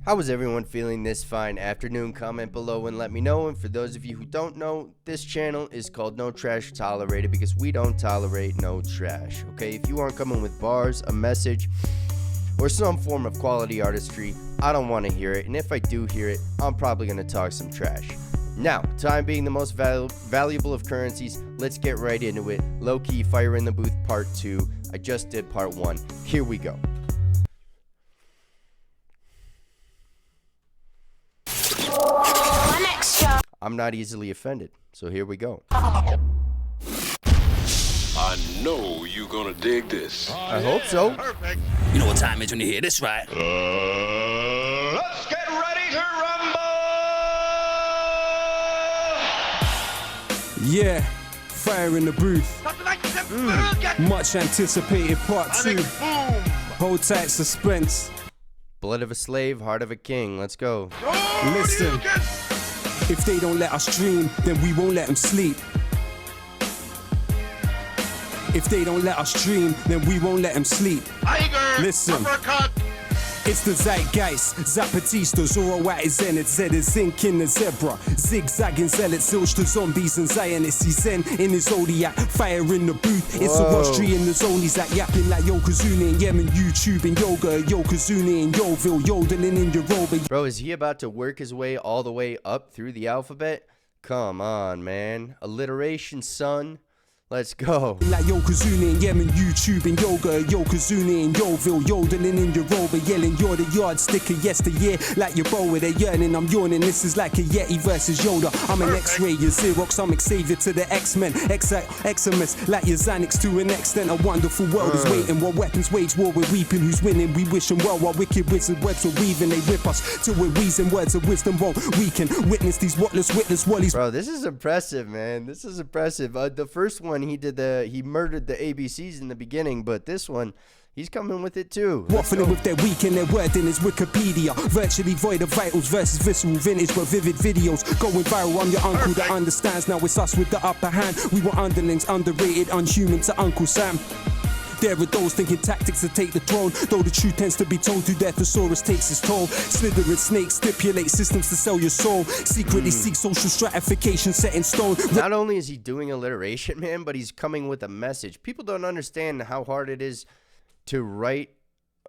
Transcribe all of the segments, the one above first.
How is everyone feeling this fine afternoon? Comment below and let me know. And for those of you who don't know, this channel is called No Trash Tolerated because we don't tolerate no trash. Okay, if you aren't coming with bars, a message, or some form of quality artistry, I don't want to hear it. And if I do hear it, I'm probably going to talk some trash. Now, time being the most valuable of currencies, let's get right into it. Lowkey, Fire in the Booth Part 2. I just did Part 1. Here we go. I'm not easily offended, so here we go. I know you're gonna dig this. I hope so. Perfect. You know what time it is when you hear this, right? Let's get ready to rumble. Yeah, Fire in the Booth. Much anticipated Part 2. Boom. Hold tight, suspense. Blood of a slave, heart of a king. Let's go. Listen. If they don't let us dream, then we won't let them sleep. If they don't let us dream, then we won't let them sleep. Tiger. Listen. Uppercut. It's the zeitgeist, Zapatista, Zorro at his zenith, Zed is zinc in the zebra, zigzagging zealots, zilch to zombies and Zionists, he's zen in his zodiac, fire in the booth, it's a Rostri in the zone, he's like yapping like Yokozuna in Yemen, YouTube and yoga, Yokozuna in Yoville, yodeling in Yoruba. Bro, is he about to work his way all the way up through the alphabet? Come on, man. Alliteration, son. Let's go. Like Yokozuna in Yemen, YouTube and yoga, Yokozuna in Yoville, yodeling in Yoruba, yelling you're the yardstick of yesteryear, like your boa, they're yearning, I'm yawning, this is like a Yeti versus Yoda, I'm an X-ray, you're Xerox, I'm Xavier to the X-Men, Eximus, like your Xanax to an extent, a wonderful world is waiting, while weapons wage war, we're weeping, who's winning, we wish them well, while wicked wizard webs are weaving, they whip us, till we're wheezing, words of wisdom won't weaken, witness these whatless witless wallies. Bro, this is impressive, man. This is impressive. The first one, he murdered the ABCs in the beginning, but this one, he's coming with it too. Waffling with their weekend, their word in his Wikipedia. Virtually void of vitals versus visceral vintage, but vivid videos. Going viral, I'm your uncle that understands. Now it's us with the upper hand. We were underlings, underrated, unhuman to Uncle Sam. There are those thinking tactics to take the throne, though the truth tends to be told through their thesaurus takes its toll. Slithering snakes stipulate systems to sell your soul. Secretly seek social stratification set in stone. Not only is he doing alliteration, man, but he's coming with a message. People don't understand how hard it is to write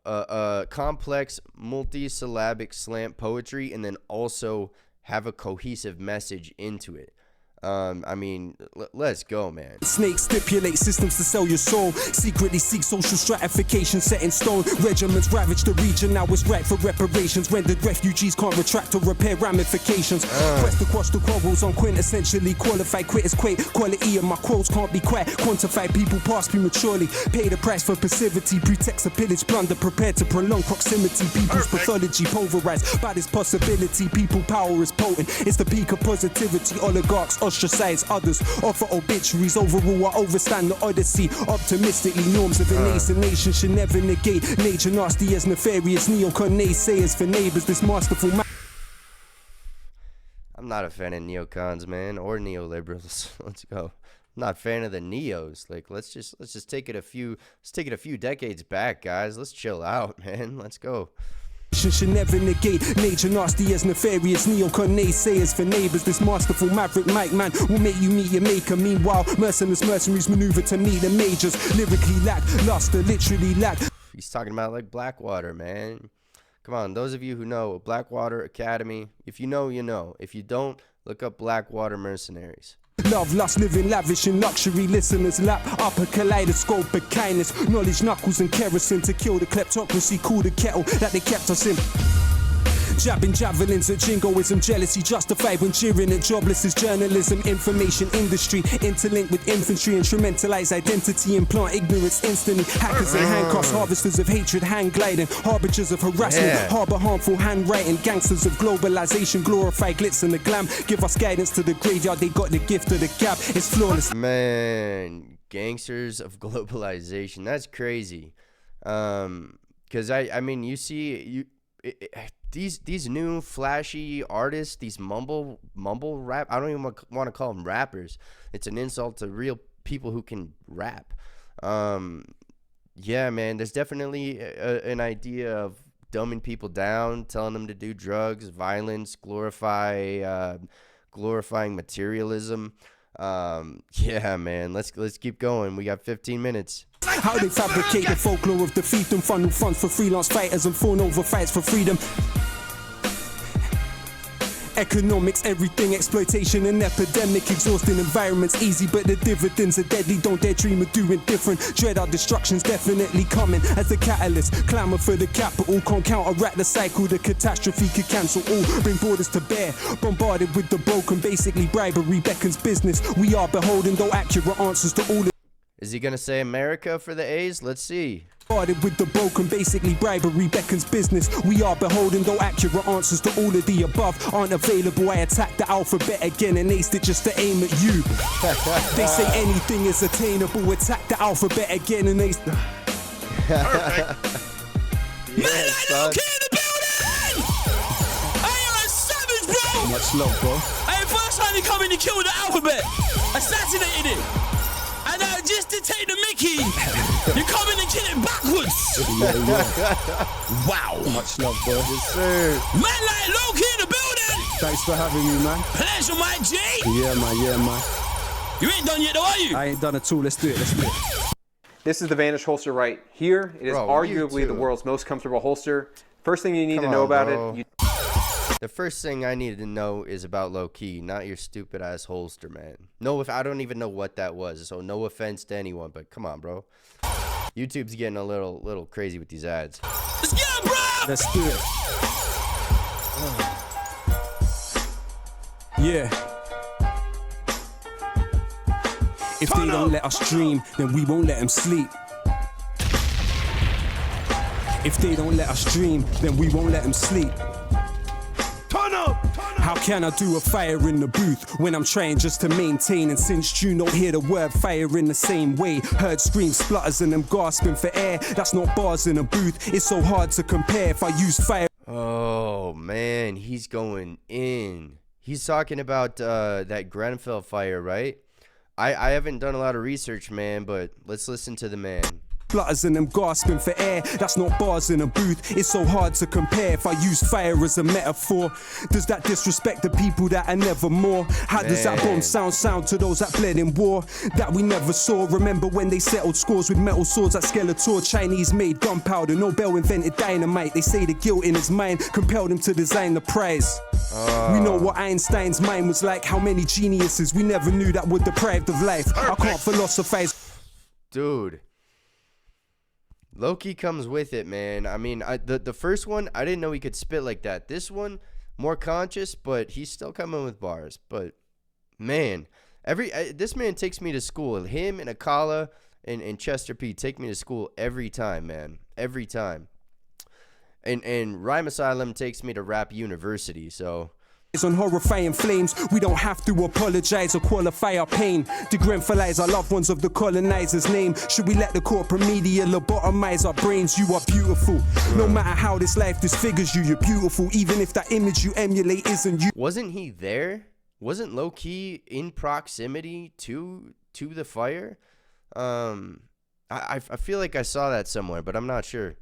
complex multi-syllabic slant poetry and then also have a cohesive message into it. I mean, let's go, man. Snakes stipulate systems to sell your soul. Secretly seek social stratification set in stone. Regiments ravage the region, now it's right for reparations. Rendered refugees can't retract or repair ramifications. Quest across the quarrels on quintessentially qualified quitters quake. Quality of my quotes can't be quite quantified. People pass prematurely, pay the price for passivity. Pretext of pillage, plunder, prepared to prolong proximity. People's pathology pulverized by this possibility. People power is potent, it's the peak of positivity. Oligarchs ostracize others, offer obituaries. Overall, I overstand the odyssey. Optimistically, norms of a nascent nation should never negate nature. Nasty as nefarious neocon naysayers for neighbors. This masterful man. I'm not a fan of neocons, man, or neoliberals. Let's go. I'm not a fan of the neos. Like, let's just take it a few decades back, guys. Let's chill out, man. Let's go. Should never negate nature, nasty as nefarious neocon naysayers for neighbors. This masterful maverick mic man will make you meet your maker. Meanwhile, merciless mercenaries maneuver to meet the majors. Lyrically lack luster, literally lack. He's talking about like Blackwater, man. Come on, those of you who know Blackwater Academy, if you know, you know. If you don't, look up Blackwater Mercenaries. Love, lust, living lavish in luxury. Listeners lap up a kaleidoscope of kindness. Knowledge, knuckles, and kerosene to kill the kleptocracy. Cool the kettle that they kept us in. Jabbing javelins at jingoism, jealousy justified when jeering at jobless is journalism, information industry, interlinked with infantry, instrumentalize identity, implant ignorance instantly. Hackers and handcuffs, harvesters of hatred, hand gliding, harbingers of harassment, harbor harmful handwriting, gangsters of globalization, glorify glitz and the glam, give us guidance to the graveyard, they got the gift of the gap, it's flawless. Man, gangsters of globalization, that's crazy. Because I mean, you see, these new flashy artists, these mumble rap, I don't even want to call them rappers. It's an insult to real people who can rap. Yeah, man, there's definitely an idea of dumbing people down, telling them to do drugs, violence, glorifying materialism. Yeah, man, let's keep going. We got 15 minutes. How they fabricate the folklore of defeat and funnel funds for freelance fighters and fawn over fights for freedom. Economics, everything, exploitation and epidemic, exhausting environments, easy but the dividends are deadly, don't dare dream of doing different, dread our destruction's definitely coming, as the catalyst, clamour for the capital, can't counteract the cycle, the catastrophe could cancel all, bring borders to bear, bombarded with the broken, basically bribery beckons business, we are beholden, though accurate answers to all. Is he gonna say America for the A's? Let's see. With the broken, basically bribery beckons business. We are beholden, though accurate answers to all of the above aren't available. I attack the alphabet again and aced it just to aim at you. They say anything is attainable. Attack the alphabet again and aced. Man, Lowkey in the building! I am a savage, bro! Much love, bro. Hey, first time you come in, you killed the alphabet, assassinated it. And just to take the mickey, you come in and kill it backwards. Wow. Much love, bro. Yes, sir. Man, like Lowkey in the building. Thanks for having me, man. Pleasure, my G. Yeah, man. You ain't done yet, though, are you? I ain't done it too. Let's do it. This is the Vanish holster right here. It is Bro, arguably the world's most comfortable holster. First thing you need to know about it. The first thing I needed to know is about Lowkey, not your stupid ass holster, man. No, if I don't even know what that was, so no offense to anyone, but come on, bro. YouTube's getting a little crazy with these ads. Let's get it, bro! Let's do it. Yeah. If they don't let us dream, then we won't let them sleep. If they don't let us dream, then we won't let them sleep. How can I do a fire in the booth when I'm trying just to maintain? And since you don't hear the word fire in the same way, heard screams, splutters, and them gasping for air. That's not bars in a booth. It's so hard to compare if I use fire. Oh man, he's going in. He's talking about that Grenfell fire, right? I haven't done a lot of research, man, but let's listen to the man. Splutters and them gasping for air. That's not bars in a booth. It's so hard to compare if I use fire as a metaphor. Does that disrespect the people that are never more? How does that bomb sound to those that bled in war that we never saw? Remember when they settled scores with metal swords at Skeletor? Chinese made gunpowder, Nobel invented dynamite. They say the guilt in his mind compelled him to design the prize. We know what Einstein's mind was like. How many geniuses we never knew that were deprived of life. I can't philosophize. Dude. Lowkey comes with it, man. I mean, the first one, I didn't know he could spit like that. This one, more conscious, but he's still coming with bars. But, man, this man takes me to school. Him and Akala and Chester P take me to school every time, man. Every time. And Rhyme Asylum takes me to Rap University, so... On horrifying flames, we don't have to apologize or qualify our pain. To Grenfellize our loved ones of the colonizer's name. Should we let the corporate media lobotomize our brains? You are beautiful. No matter how this life disfigures you, you're beautiful. Even if that image you emulate isn't you. Wasn't he there? Wasn't Lowkey in proximity to the fire? I feel like I saw that somewhere, but I'm not sure.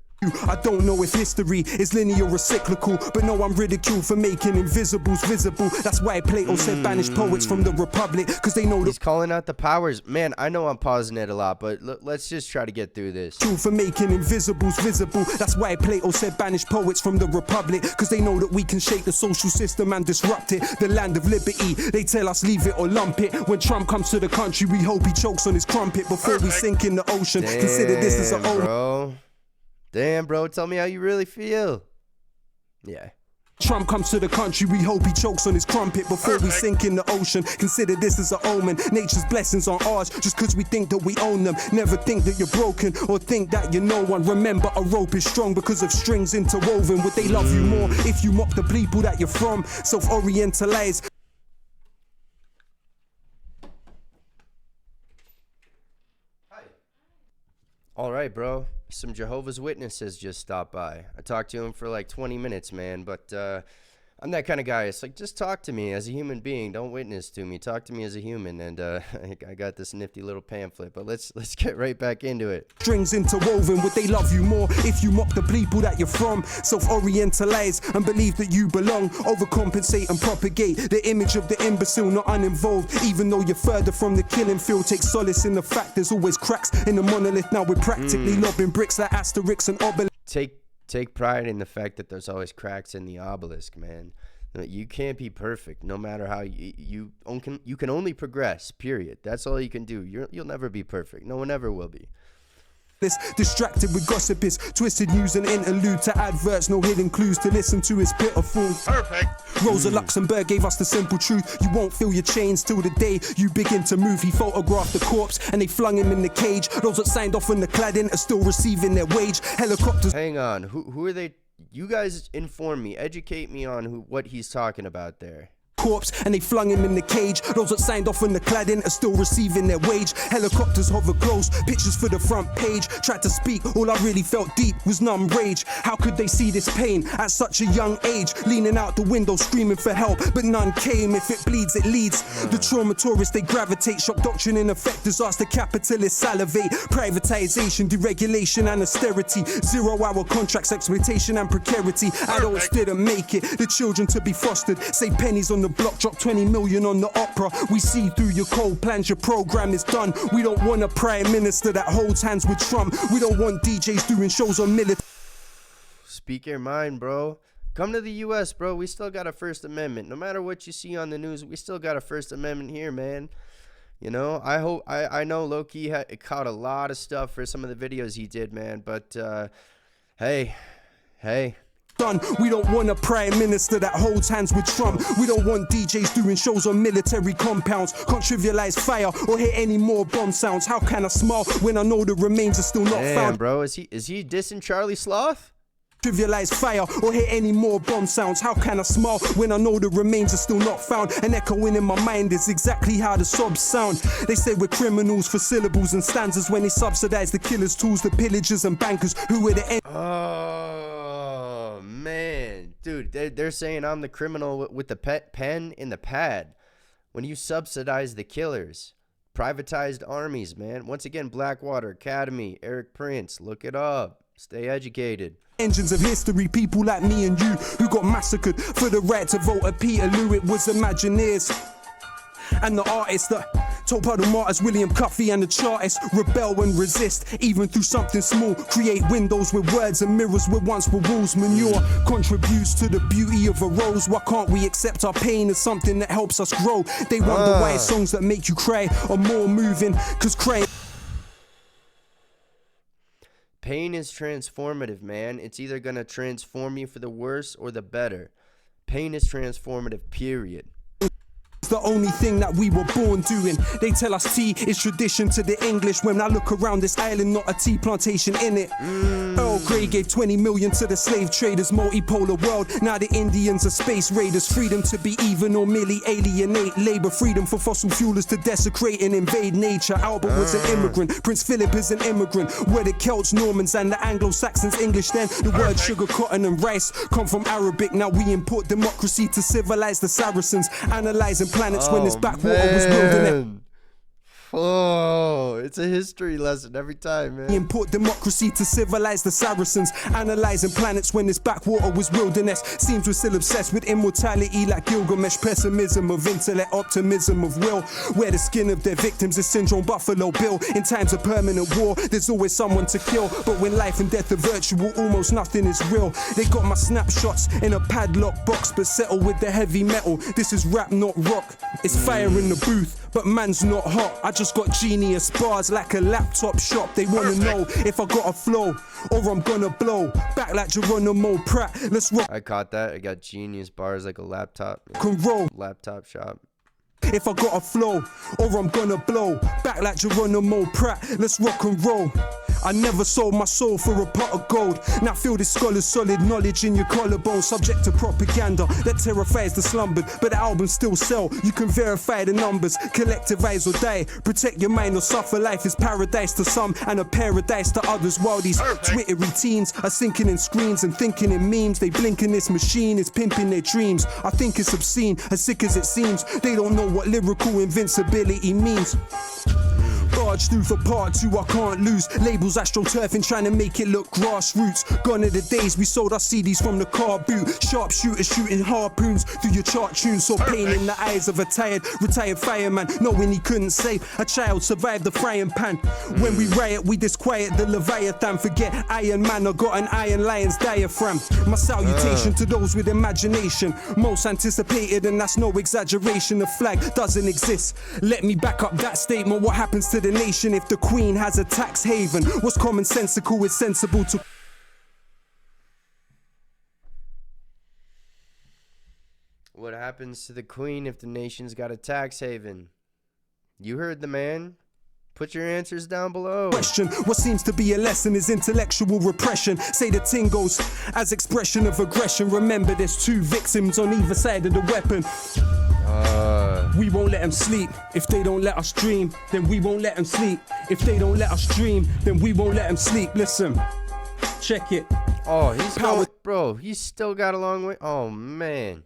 I don't know if history is linear or cyclical, but no, I'm ridiculed for making invisibles visible. That's why Plato said banish poets from the Republic, because they know he's calling out the powers. Man, I know I'm pausing it a lot, but let's just try to get through this. For making invisibles visible. That's why Plato said banish poets from the Republic, because they know that we can shake the social system and disrupt it. The land of liberty, they tell us leave it or lump it. When Trump comes to the country, we hope he chokes on his crumpet before we sink in the ocean. Damn, consider this as an bro. Damn, bro, tell me how you really feel. Yeah. Trump comes to the country, we hope he chokes on his crumpet before we sink in the ocean. Consider this as an omen. Nature's blessings aren't ours just because we think that we own them. Never think that you're broken or think that you're no one. Remember, a rope is strong because of strings interwoven. Would they love you more if you mock the people that you're from? Self-orientalize. All right, bro. Some Jehovah's Witnesses just stopped by. I talked to him for like 20 minutes, man. But I'm that kind of guy. It's like, just talk to me as a human being. Don't witness to me. Talk to me as a human. And I got this nifty little pamphlet. But let's get right back into it. Strings interwoven, would they love you more if you mock the people that you're from? Self-orientalize and believe that you belong. Overcompensate and propagate the image of the imbecile, not uninvolved. Even though you're further from the killing field, take solace in the fact there's always cracks in the monolith. Now we're practically lobbing bricks like Asterix and Obelix. Take pride in the fact that there's always cracks in the obelisk, man. You can't be perfect, no matter how you can only progress. Period. That's all you can do. You'll never be perfect. No one ever will be. Distracted with gossip is twisted news and interlude to adverts, no hidden clues to listen to is pitiful. Perfect. Rosa Luxemburg gave us the simple truth: you won't feel your chains till the day you begin to move. He photographed the corpse and they flung him in the cage. Those that signed off on the cladding are still receiving their wage. Helicopters. Hang on, who are they? You guys inform me, educate me on what he's talking about there. Corpse and they flung him in the cage. Those that signed off on the cladding are still receiving their wage. Helicopters hover close, pictures for the front page. Tried to speak, all I really felt deep was numb rage. How could they see this pain at such a young age? Leaning out the window screaming for help, but none came. If it bleeds, it leads. The trauma tourists, they gravitate. Shock doctrine in effect, disaster capitalists salivate. Privatization, deregulation and austerity. 0-hour contracts, exploitation and precarity. Adults didn't make it, the children to be fostered. Save pennies on the block, drop 20 million on the opera. We see through your cold plans, your program is done. We don't want a prime minister that holds hands with Trump. We don't want DJs doing shows on military. Speak your mind, bro. Come to the U.S., bro. We still got a First Amendment. No matter what you see on the news, we still got a First Amendment here, man. You know, I know Lowkey caught a lot of stuff for some of the videos he did, man. But hey. Done. We don't want a prime minister that holds hands with Trump. We don't want DJs doing shows on military compounds. Can't trivialize fire or hear any more bomb sounds. How can I smile when I know the remains are still not found? Bro, is he dissing Charlie Sloth? Trivialize fire or hear any more bomb sounds. How can I smile when I know the remains are still not found? And echoing in my mind is exactly how the sobs sound. They say we're criminals for syllables and stanzas when they subsidize the killers, tools, the pillagers and bankers who were the end. Oh man, dude, they're saying I'm the criminal with the pen in the pad when you subsidize the killers. Privatized armies, man. Once again, Blackwater Academy, Eric Prince, look it up. Stay educated. Engines of history, people like me and you who got massacred for the right to vote at Peterloo. It was Imagineers and the artists that told puddle martyrs, William Cuffey and the chartists, rebel and resist, even through something small. Create windows with words and mirrors where once were walls. Manure contributes to the beauty of a rose. Why can't we accept our pain as something that helps us grow? They wonder why songs that make you cry are more moving, cause crying. Pain is transformative, man. It's either gonna transform you for the worse or the better. Pain is transformative, period. It's the only thing that we were born doing. They tell us tea is tradition to the English. When I look around this island, not a tea plantation in it. Earl Grey gave 20 million to the slave traders. Multipolar world, now the Indians are space raiders. Freedom to be even or merely alienate labor. Freedom for fossil fuelers to desecrate and invade nature. Albert was an immigrant, Prince Philip is an immigrant. Where the Celts, Normans and the Anglo-Saxons English then. The word sugar, cotton and rice come from Arabic. Now we import democracy to civilize the Saracens. Analyzing planets when this backwater was wilderness. Oh, it's a history lesson every time, man. Import democracy to civilize the Saracens. Analyzing planets when this backwater was wilderness. Seems we're still obsessed with immortality like Gilgamesh. Pessimism of intellect, optimism of will. Wear the skin of their victims is syndrome Buffalo Bill. In times of permanent war, there's always someone to kill. But when life and death are virtual, almost nothing is real. They got my snapshots in a padlock box, but settle with the heavy metal. This is rap, not rock. It's fire in the booth, but man's not hot. I just got genius bars like a laptop shop. They wanna know if I got a flow or I'm gonna blow back like Geronimo Pratt. Let's rock. I caught that. I got genius bars like a laptop. Can roll. Laptop shop. if I got a flow, or I'm gonna blow. Back like Geronimo Pratt, let's rock and roll. I never sold my soul for a pot of gold. Now feel this scholar's solid knowledge in your collarbone. Subject to propaganda that terrifies the slumbered, but the albums still sell. You can verify the numbers. Collectivize or die. Protect your mind or suffer. Life is paradise to some and a paradise to others. While these twittery teens are sinking in screens and thinking in memes. They blink in this machine is pimping their dreams. I think it's obscene, as sick as it seems. They don't know what lyrical invincibility means. Barge through for part 2, I can't lose. Labels astroturfing, trying to make it look grassroots. Gone are the days we sold our CDs from the car boot. Sharpshooters shooting harpoons through your chart tunes. Saw pain in the eyes of a retired fireman, knowing he couldn't save a child, survived the frying pan. When we riot, we disquiet the Leviathan. Forget Iron Man, I got an Iron Lion's diaphragm. My salutation to those with imagination, most anticipated, and that's no exaggeration. The flag doesn't exist. Let me back up that statement. What happens to the nation if the Queen has a tax haven? What's commonsensical is sensible to. What happens to the Queen if the nation's got a tax haven? You heard the man. Put your answers down below. Question. What seems to be a lesson is intellectual repression. Say the ting goes as expression of aggression. Remember, there's 2 victims on either side of the weapon. We won't let them sleep. If they don't let us dream, then we won't let them sleep. If they don't let us dream, then we won't let them sleep. Listen, check it. Oh, he's going, bro. He's still got a long way. Oh, man.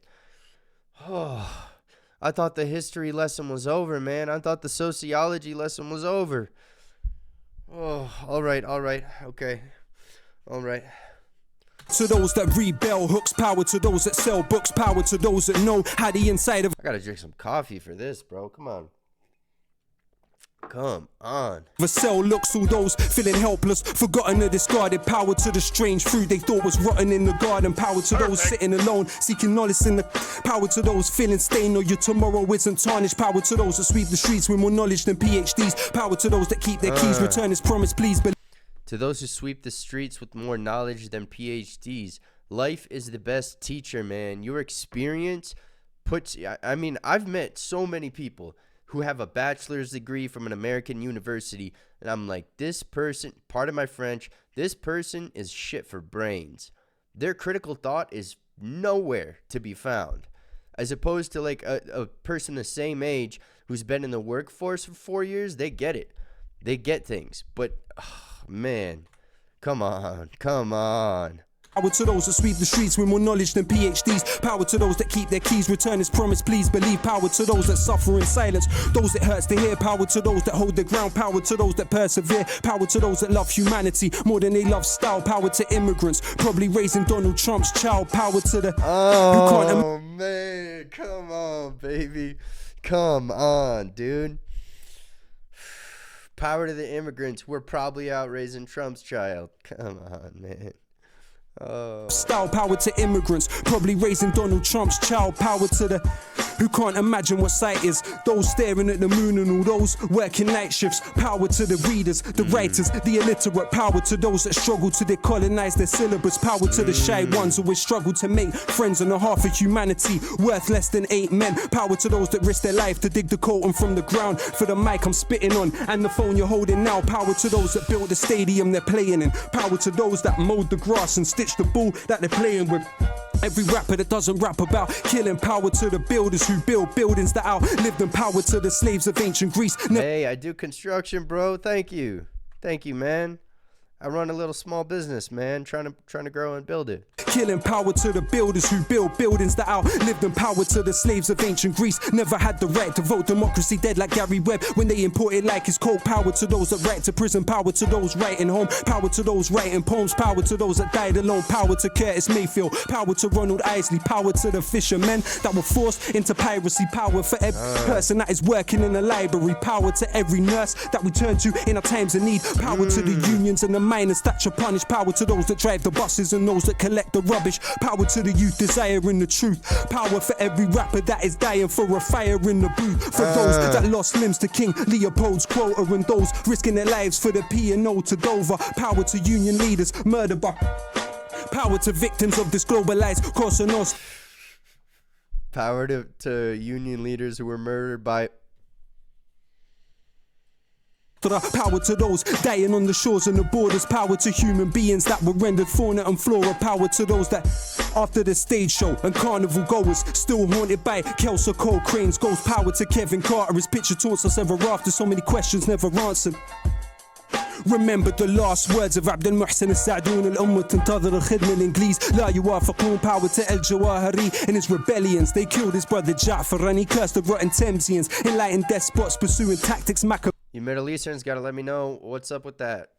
Oh, I thought the history lesson was over, man. I thought the sociology lesson was over. Oh, all right, okay, all right. To those that rebel, hooks power to those that sell books, power to those that know how the inside of. I gotta drink some coffee for this, bro. Come on. Come on. The cell looks all those feeling helpless, forgotten or discarded. Power to the strange fruit they thought was rotten in the garden. Power to those sitting alone, seeking knowledge in the. Power to those feeling stained or your tomorrow isn't tarnished. Power to those that sweep the streets with more knowledge than PhDs. Power to those that keep their keys, return as promised, please believe. To those who sweep the streets with more knowledge than PhDs, life is the best teacher, man. Your experience puts. I mean, I've met so many people who have a bachelor's degree from an American university, and I'm like, this person, pardon my French, this person is shit for brains. Their critical thought is nowhere to be found. As opposed to like a person the same age who's been in the workforce for 4 years, they get it. They get things. But, oh, man, come on. Power to those that sweep the streets with more knowledge than PhDs. Power to those that keep their keys, return as promised, please believe. Power to those that suffer in silence, those it hurts to hear. Power to those that hold their ground. Power to those that persevere. Power to those that love humanity more than they love style. Power to immigrants, probably raising Donald Trump's child. Power to the Oh, man, come on, baby. Come on, dude. Power to the immigrants, we're probably out raising Trump's child. Come on, man. Style. Power to immigrants, probably raising Donald Trump's child. Power to the who can't imagine what sight is, those staring at the moon and all those working night shifts. Power to the readers, the writers, the illiterate. Power to those that struggle to decolonize their syllabus. Power to the shy ones who always struggle to make friends on the half of humanity worth less than 8 men. Power to those that risk their life to dig the colton from the ground for the mic I'm spitting on and the phone you're holding now. Power to those that built the stadium they're playing in. Power to those that mowed the grass and stitched the ball that they're playing with. Every rapper that doesn't rap about killing. Power to the builders who build buildings that outlive them. Power to the slaves of ancient Greece. Hey, I do construction, bro. Thank you, man. I run a little small business, man, trying to grow and build it. Killing. Power to the builders who build buildings that outlive them. Power to the slaves of ancient Greece, never had the right to vote. Democracy dead like Gary Webb when they imported like his coke. Power to those that write to prison. Power to those writing home. Power to those writing poems. Power to those that died alone. Power to Curtis Mayfield. Power to Ronald Isley. Power to the fishermen that were forced into piracy. Power for every person that is working in a library. Power to every nurse that we turn to in our times of need. Power to the unions and the miners that should punish. Power to those that drive the buses and those that collect the rubbish. Power to the youth desiring the truth. Power for every rapper that is dying for a fire in the booth. For those that lost limbs to King Leopold's quota and those risking their lives for the P&O to Dover. Power to union leaders murdered by. Power to victims of this globalized Cosa Nostra. Power to union leaders who were murdered by... Power to those dying on the shores and the borders. Power to human beings that were rendered fauna and flora. Power to those that, after the stage show and carnival goers, still haunted by Kelso Cole Crane's ghost. Power to Kevin Carter, his picture taunts us ever after. So many questions never answered. Remember the last words of عبد المحسن السعدون الأمة تنتظر الخدمة الإنجليز لا يوافقون. Power to El Jawahari and his rebellions. They killed his brother Ja'far and he cursed the rotten Thamesians. Enlightened despots pursuing tactics You Middle Easterns gotta let me know what's up with that.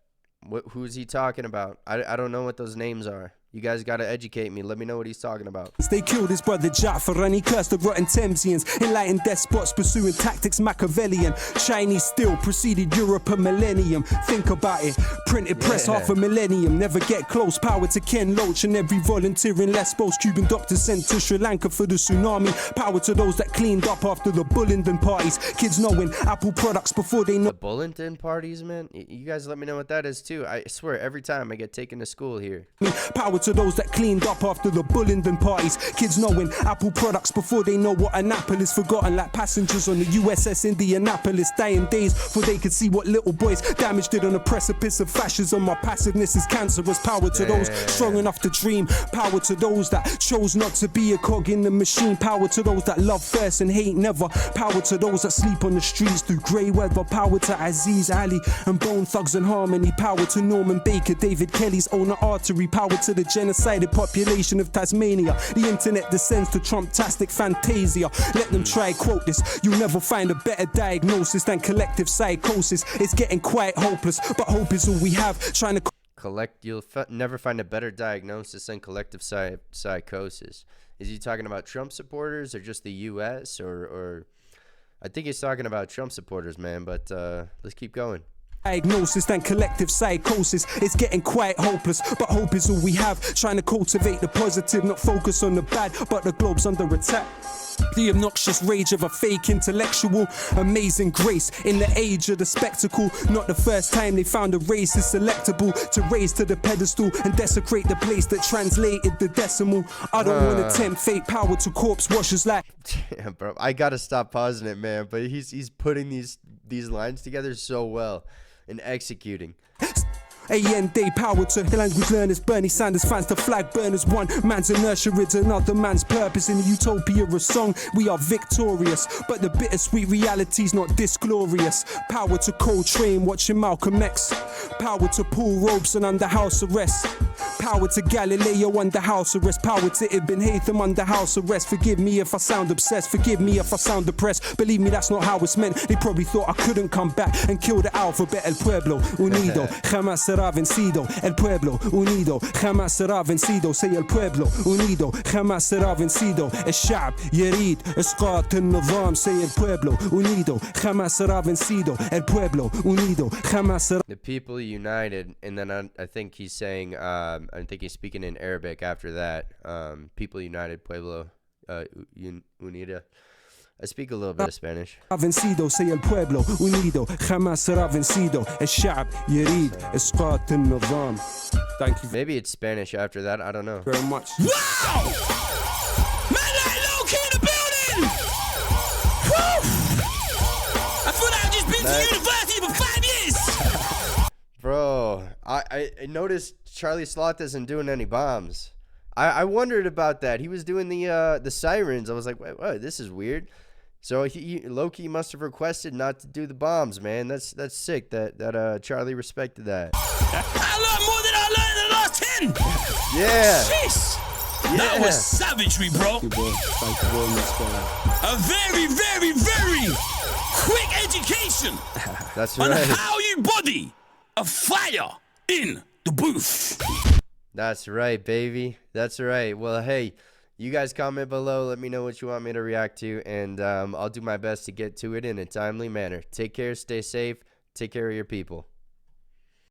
Who's he talking about? I don't know what those names are. You guys gotta educate me. Let me know what he's talking about. They killed his brother Ja'far and he cursed the rotten Thamesians. Enlightened despots pursuing tactics Machiavellian. Chinese still preceded Europe a millennium. Think about it. Printed press half a millennium. Never get close. Power to Ken Loach and every volunteer in Lesbos. Cuban doctors sent to Sri Lanka for the tsunami. Power to those that cleaned up after the Bullingdon parties. Kids knowing Apple products before they know. The Bullingdon parties, man? You guys let me know what that is too. I swear, every time I get taken to school here. Power to those that cleaned up after the Bullingdon parties. Kids knowing Apple products before they know what an apple is. Forgotten like passengers on the USS Indianapolis. Dying days before they could see what little boys damage did on the precipice of fascism. My passiveness is cancerous. Power to those strong enough to dream. Power to those that chose not to be a cog in the machine. Power to those that love first and hate never. Power to those that sleep on the streets through grey weather. Power to Aziz Ali and Bone Thugs and Harmony. Power to Norman Baker, David Kelly's owner artery. Power to the genocide population of Tasmania. The internet descends to Trump-tastic fantasia. Let them try quote this. You'll never find a better diagnosis than collective psychosis. It's getting quite hopeless, but hope is all we have. Trying to You'll never find a better diagnosis than collective psychosis. Is he talking about Trump supporters or just the U.S. or I think he's talking about Trump supporters, man. But let's keep going. Diagnosis than collective psychosis. It's getting quite hopeless, but hope is all we have. Trying to cultivate the positive, not focus on the bad, but the globe's under attack. The obnoxious rage of a fake intellectual. Amazing grace in the age of the spectacle. Not the first time they found a race is selectable to raise to the pedestal and desecrate the place that translated the decimal. I don't want to tempt fate. Power to corpse washers like. Damn, bro, I gotta stop pausing it, man. But he's putting these lines together so well and executing. Day power to language learners, Bernie Sanders fans to flag burners. One man's inertia is another man's purpose. In the utopia of song, we are victorious, but the bittersweet reality's not this glorious. Power to Coltrane watching Malcolm X. Power to Paul Robeson under house arrest. Power to Galileo under house arrest. Power to Ibn Haytham under house arrest. Forgive me if I sound obsessed. Forgive me if I sound depressed. Believe me, that's not how it's meant. They probably thought I couldn't come back and kill the alphabet. El pueblo unido jamás será vencido. El pueblo unido jamás será vencido. Say el pueblo unido jamás será vencido. الشعب يريد إسقاط النظام. Say el pueblo unido jamás será vencido. El pueblo unido jamás será. The people united, and then I think he's saying, I think he's speaking in Arabic after that. People united, pueblo unida. I speak a little bit of Spanish. Vencido, say el pueblo unido jamás será vencido. الشعب يريد إسقاط النظام. Thank you Maybe it's Spanish after that. I don't know. very much. Wow! Man like Lowkey in the building! Woo! I feel like I've just been to university for 5 years! Bro, I noticed Charlie Sloth isn't doing any bombs. I wondered about that. He was doing the sirens. I was like, wait, this is weird. So Lowkey must have requested not to do the bombs, man. That's sick that Charlie respected that. I learned more than I learned in the last 10! Yeah. Jeez! That was savagery, bro. A very, very, very quick education That's on right. how you body a fire in the booth. That's right, baby. That's right. Well, hey, you guys comment below. Let me know what you want me to react to, and I'll do my best to get to it in a timely manner. Take care. Stay safe. Take care of your people.